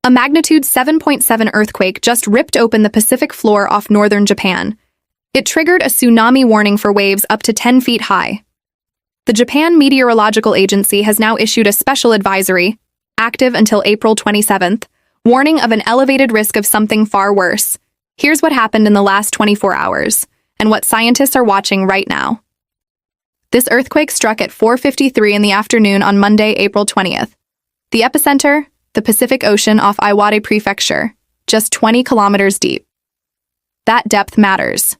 A magnitude 7.7 earthquake just ripped open the Pacific floor off northern Japan. It triggered a tsunami warning for waves up to 10 feet high. The Japan Meteorological Agency has now issued a special advisory, active until April 27th, warning of an elevated risk of something far worse. Here's what happened in the last 24 hours, and what scientists are watching right now. This earthquake struck at 4:53 in the afternoon on Monday, April 20th. The epicenter, the Pacific Ocean off Iwate Prefecture, just 20 kilometers deep. That depth matters.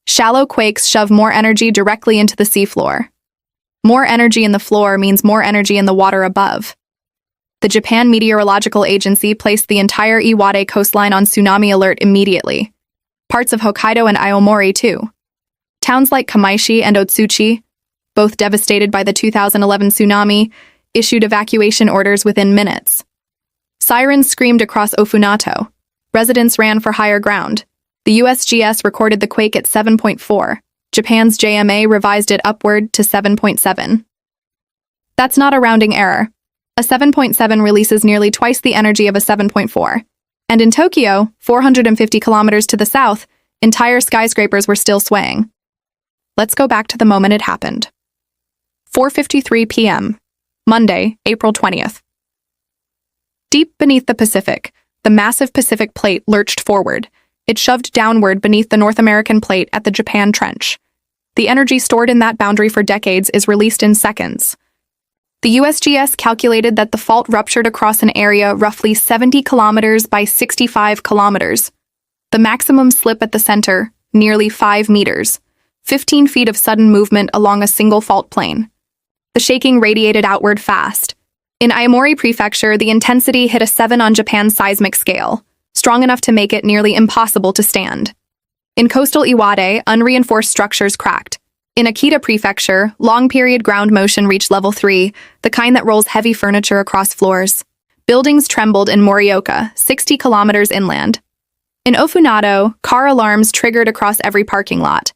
Shallow quakes shove more energy directly into the seafloor. More energy in the floor means more energy in the water above. The Japan Meteorological Agency placed the entire Iwate coastline on tsunami alert immediately. Parts of Hokkaido and Aomori, too. Towns like Kamaishi and Otsuchi, both devastated by the 2011 tsunami, issued evacuation orders within minutes. Sirens screamed across Ofunato. Residents ran for higher ground. The USGS recorded the quake at 7.4. Japan's JMA revised it upward to 7.7. That's not a rounding error. A 7.7 releases nearly twice the energy of a 7.4. And in Tokyo, 450 kilometers to the south, entire skyscrapers were still swaying. Let's go back to the moment it happened. 4:53 p.m., Monday, April 20th. Deep beneath the Pacific, the massive Pacific plate lurched forward. It shoved downward beneath the North American plate at the Japan Trench. The energy stored in that boundary for decades is released in seconds. The USGS calculated that the fault ruptured across an area roughly 70 kilometers by 65 kilometers. The maximum slip at the center, nearly 5 meters, 15 feet of sudden movement along a single fault plane. The shaking radiated outward fast. In Aomori Prefecture, the intensity hit a 7 on Japan's seismic scale, strong enough to make it nearly impossible to stand. In coastal Iwate, unreinforced structures cracked. In Akita Prefecture, long-period ground motion reached level 3, the kind that rolls heavy furniture across floors. Buildings trembled in Morioka, 60 kilometers inland. In Ofunato, car alarms triggered across every parking lot.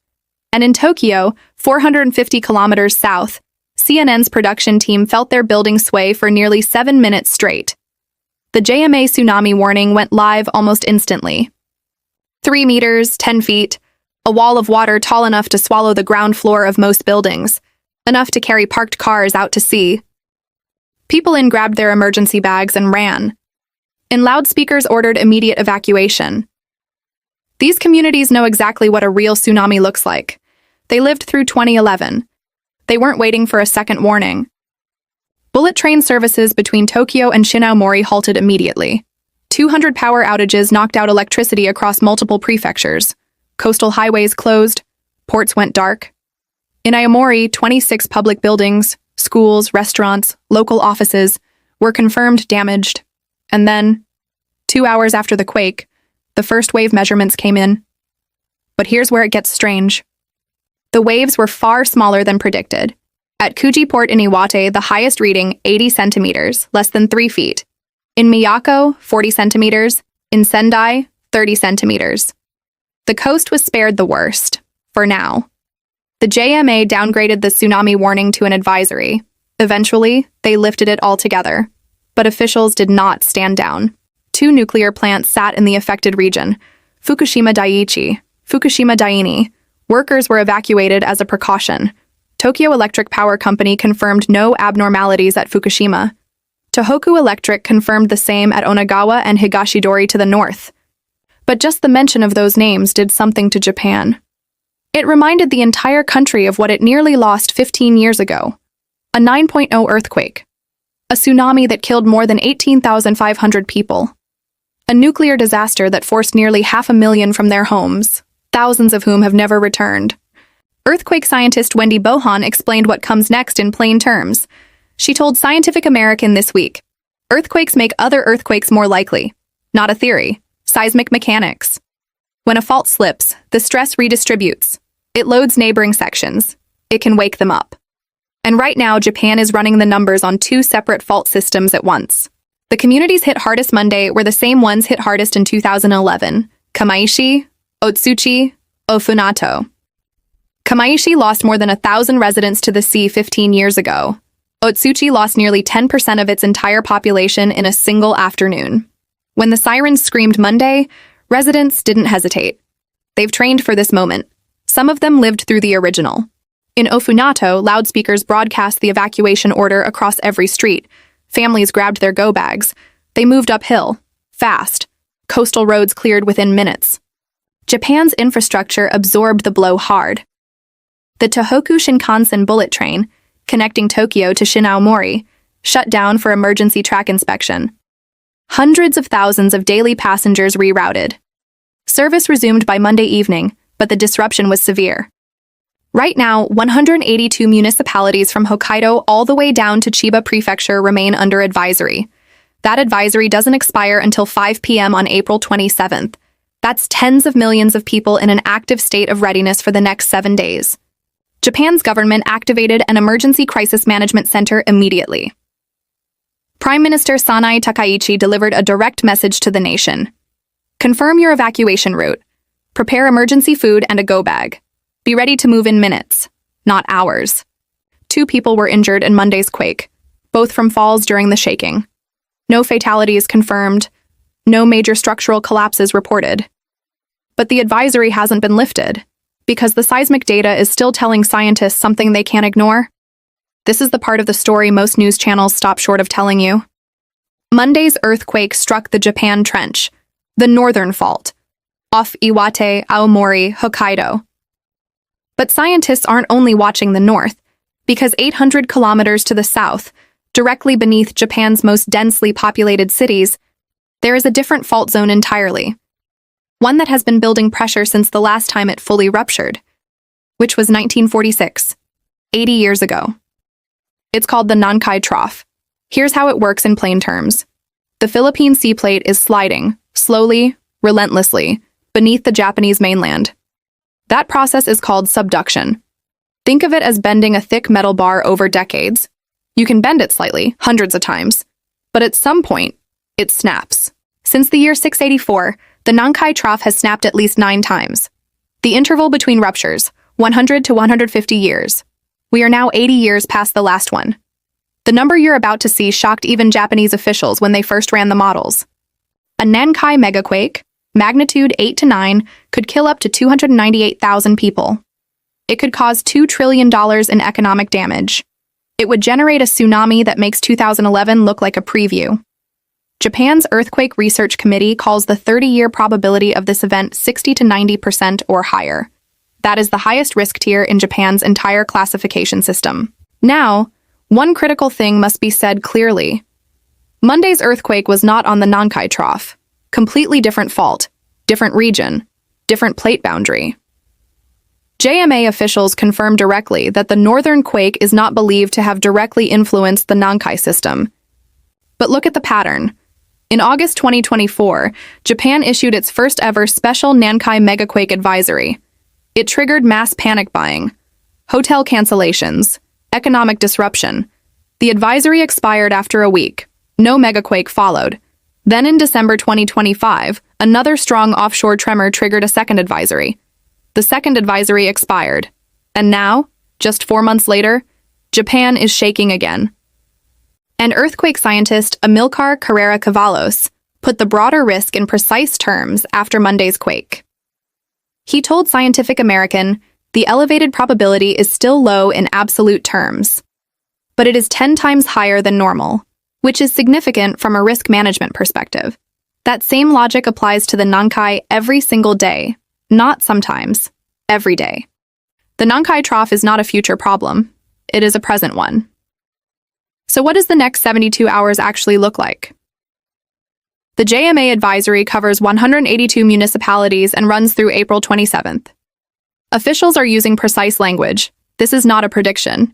And in Tokyo, 450 kilometers south, CNN's production team felt their building sway for nearly 7 minutes straight. The JMA tsunami warning went live almost instantly. 3 meters, 10 feet, a wall of water tall enough to swallow the ground floor of most buildings, enough to carry parked cars out to sea. People in grabbed their emergency bags and ran. In loudspeakers ordered immediate evacuation. These communities know exactly what a real tsunami looks like. They lived through 2011. They weren't waiting for a second warning. Bullet train services between Tokyo and Shinaomori halted immediately. 200 power outages knocked out electricity across multiple prefectures. Coastal highways closed. Ports went dark. In Aomori, 26 public buildings, schools, restaurants, local offices were confirmed damaged. And then, 2 hours after the quake, the first wave measurements came in. But here's where it gets strange. The waves were far smaller than predicted. At Kuji Port in Iwate, the highest reading, 80 centimeters, less than 3 feet. In Miyako, 40 centimeters. In Sendai, 30 centimeters. The coast was spared the worst, for now. The JMA downgraded the tsunami warning to an advisory. Eventually, they lifted it altogether. But officials did not stand down. 2 nuclear plants sat in the affected region. Fukushima Daiichi, Fukushima Daini. Workers were evacuated as a precaution. Tokyo Electric Power Company confirmed no abnormalities at Fukushima. Tohoku Electric confirmed the same at Onagawa and Higashidori to the north. But just the mention of those names did something to Japan. It reminded the entire country of what it nearly lost 15 years ago. A 9.0 earthquake. A tsunami that killed more than 18,500 people. A nuclear disaster that forced nearly 500,000 from their homes, thousands of whom have never returned. Earthquake scientist Wendy Bohan explained what comes next in plain terms. She told Scientific American this week, "Earthquakes make other earthquakes more likely. Not a theory. Seismic mechanics. When a fault slips, the stress redistributes. It loads neighboring sections. It can wake them up." And right now, Japan is running the numbers on 2 separate fault systems at once. The communities hit hardest Monday were the same ones hit hardest in 2011. Kamaishi, Otsuchi, Ofunato. Kamaishi lost more than 1,000 residents to the sea 15 years ago. Otsuchi lost nearly 10% of its entire population in a single afternoon. When the sirens screamed Monday, residents didn't hesitate. They've trained for this moment. Some of them lived through the original. In Ofunato, loudspeakers broadcast the evacuation order across every street. Families grabbed their go-bags. They moved uphill, fast. Coastal roads cleared within minutes. Japan's infrastructure absorbed the blow hard. The Tohoku Shinkansen bullet train, connecting Tokyo to Shinaomori, shut down for emergency track inspection. Hundreds of thousands of daily passengers rerouted. Service resumed by Monday evening, but the disruption was severe. Right now, 182 municipalities from Hokkaido all the way down to Chiba Prefecture remain under advisory. That advisory doesn't expire until 5 p.m. on April 27th. That's tens of millions of people in an active state of readiness for the next 7 days. Japan's government activated an emergency crisis management center immediately. Prime Minister Sanai Takaichi delivered a direct message to the nation. Confirm your evacuation route. Prepare emergency food and a go-bag. Be ready to move in minutes, not hours. 2 people were injured in Monday's quake, both from falls during the shaking. No fatalities confirmed. No major structural collapses reported. But the advisory hasn't been lifted, because the seismic data is still telling scientists something they can't ignore. This is the part of the story most news channels stop short of telling you. Monday's earthquake struck the Japan Trench, the northern fault, off Iwate, Aomori, Hokkaido. But scientists aren't only watching the north, because 800 kilometers to the south, directly beneath Japan's most densely populated cities, there is a different fault zone entirely. One that has been building pressure since the last time it fully ruptured, which was 1946, 80 years ago. It's called the Nankai Trough. Here's how it works in plain terms. The Philippine sea plate is sliding, slowly, relentlessly, beneath the Japanese mainland. That process is called subduction. Think of it as bending a thick metal bar over decades. You can bend it slightly, hundreds of times, but at some point, it snaps. Since the year 684, the Nankai Trough has snapped at least 9 times. The interval between ruptures, 100 to 150 years. We are now 80 years past the last one. The number you're about to see shocked even Japanese officials when they first ran the models. A Nankai megaquake, magnitude 8 to 9, could kill up to 298,000 people. It could cause $2 trillion in economic damage. It would generate a tsunami that makes 2011 look like a preview. Japan's Earthquake Research Committee calls the 30-year probability of this event 60 to 90% or higher. That is the highest risk tier in Japan's entire classification system. Now, one critical thing must be said clearly. Monday's earthquake was not on the Nankai Trough. Completely different fault, different region, different plate boundary. JMA officials confirmed directly that the northern quake is not believed to have directly influenced the Nankai system. But look at the pattern. In August 2024, Japan issued its first ever special Nankai megaquake advisory. It triggered mass panic buying, hotel cancellations, economic disruption. The advisory expired after a week. No megaquake followed. Then in December 2025, another strong offshore tremor triggered a second advisory. The second advisory expired. And now, just 4 months later, Japan is shaking again. And earthquake scientist Amilcar Carrera-Cavalos put the broader risk in precise terms after Monday's quake. He told Scientific American, the elevated probability is still low in absolute terms, but it is 10 times higher than normal, which is significant from a risk management perspective. That same logic applies to the Nankai every single day, not sometimes, every day. The Nankai Trough is not a future problem, it is a present one. So what does the next 72 hours actually look like? The JMA advisory covers 182 municipalities and runs through April 27th. Officials are using precise language. This is not a prediction,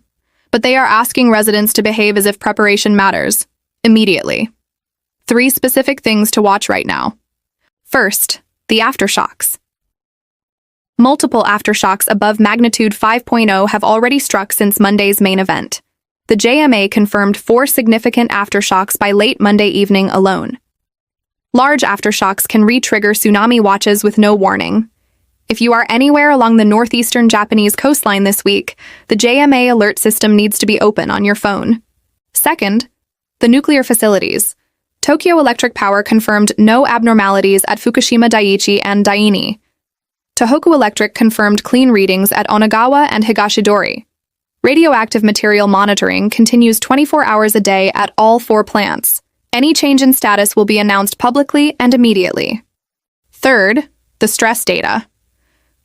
but they are asking residents to behave as if preparation matters, immediately. 3 specific things to watch right now. First, the aftershocks. Multiple aftershocks above magnitude 5.0 have already struck since Monday's main event. The JMA confirmed 4 significant aftershocks by late Monday evening alone. Large aftershocks can re-trigger tsunami watches with no warning. If you are anywhere along the northeastern Japanese coastline this week, the JMA alert system needs to be open on your phone. Second, the nuclear facilities. Tokyo Electric Power confirmed no abnormalities at Fukushima Daiichi and Daini. Tohoku Electric confirmed clean readings at Onagawa and Higashidori. Radioactive material monitoring continues 24 hours a day at all 4 plants. Any change in status will be announced publicly and immediately. Third, the stress data.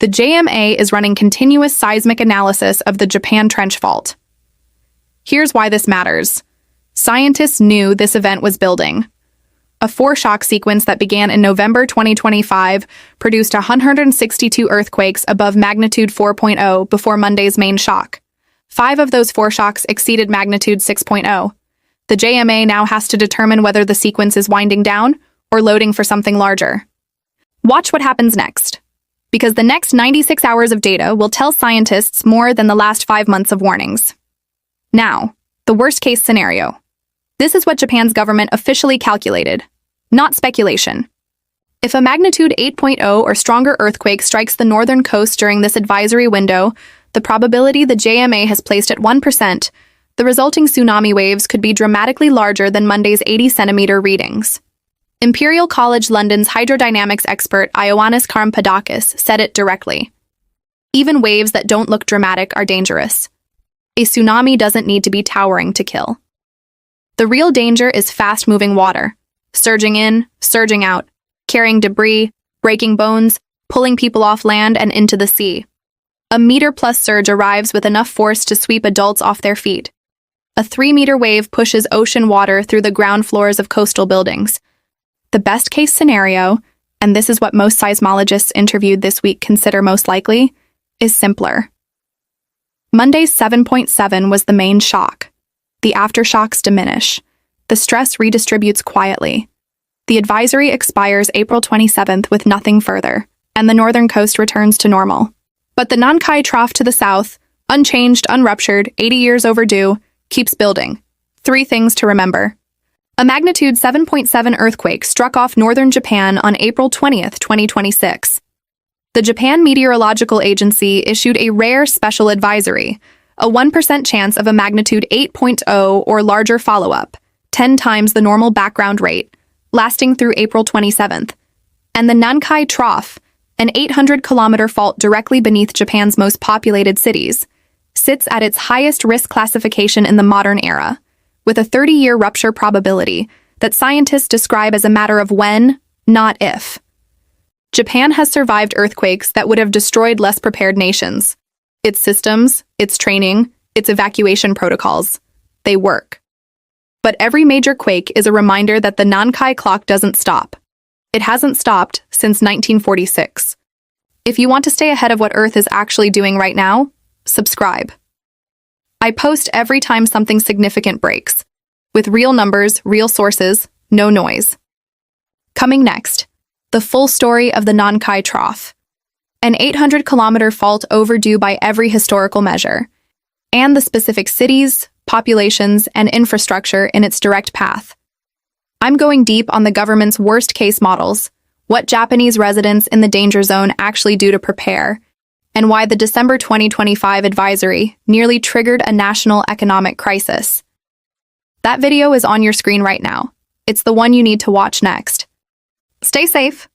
The JMA is running continuous seismic analysis of the Japan Trench Fault. Here's why this matters. Scientists knew this event was building. A foreshock sequence that began in November 2025 produced 162 earthquakes above magnitude 4.0 before Monday's main shock. 5 of those foreshocks exceeded magnitude 6.0. The JMA now has to determine whether the sequence is winding down or loading for something larger. Watch what happens next, because the next 96 hours of data will tell scientists more than the last 5 months of warnings. Now, the worst-case scenario. This is what Japan's government officially calculated, not speculation. If a magnitude 8.0 or stronger earthquake strikes the northern coast during this advisory window, the probability the JMA has placed at 1%, the resulting tsunami waves could be dramatically larger than Monday's 80-centimeter readings. Imperial College London's hydrodynamics expert Ioannis Karmpadakis said it directly. Even waves that don't look dramatic are dangerous. A tsunami doesn't need to be towering to kill. The real danger is fast-moving water, surging in, surging out, carrying debris, breaking bones, pulling people off land and into the sea. A meter-plus surge arrives with enough force to sweep adults off their feet. A 3-meter wave pushes ocean water through the ground floors of coastal buildings. The best-case scenario, and this is what most seismologists interviewed this week consider most likely, is simpler. Monday's 7.7 was the main shock. The aftershocks diminish. The stress redistributes quietly. The advisory expires April 27th with nothing further, and the northern coast returns to normal. But the Nankai Trough to the south, unchanged, unruptured, 80 years overdue, keeps building. 3 things to remember. A magnitude 7.7 earthquake struck off northern Japan on April 20th, 2026. The Japan Meteorological Agency issued a rare special advisory, a 1% chance of a magnitude 8.0 or larger follow-up, 10 times the normal background rate, lasting through April 27th. And the Nankai Trough, an 800-kilometer fault directly beneath Japan's most populated cities, sits at its highest risk classification in the modern era, with a 30-year rupture probability that scientists describe as a matter of when, not if. Japan has survived earthquakes that would have destroyed less prepared nations. Its systems, its training, its evacuation protocols, they work. But every major quake is a reminder that the Nankai clock doesn't stop. It hasn't stopped since 1946. If you want to stay ahead of what Earth is actually doing right now, subscribe. I post every time something significant breaks, with real numbers, real sources, no noise. Coming next, the full story of the Nankai Trough, an 800-kilometer fault overdue by every historical measure, and the specific cities, populations, and infrastructure in its direct path. I'm going deep on the government's worst-case models, what Japanese residents in the danger zone actually do to prepare, and why the December 2025 advisory nearly triggered a national economic crisis. That video is on your screen right now. It's the one you need to watch next. Stay safe.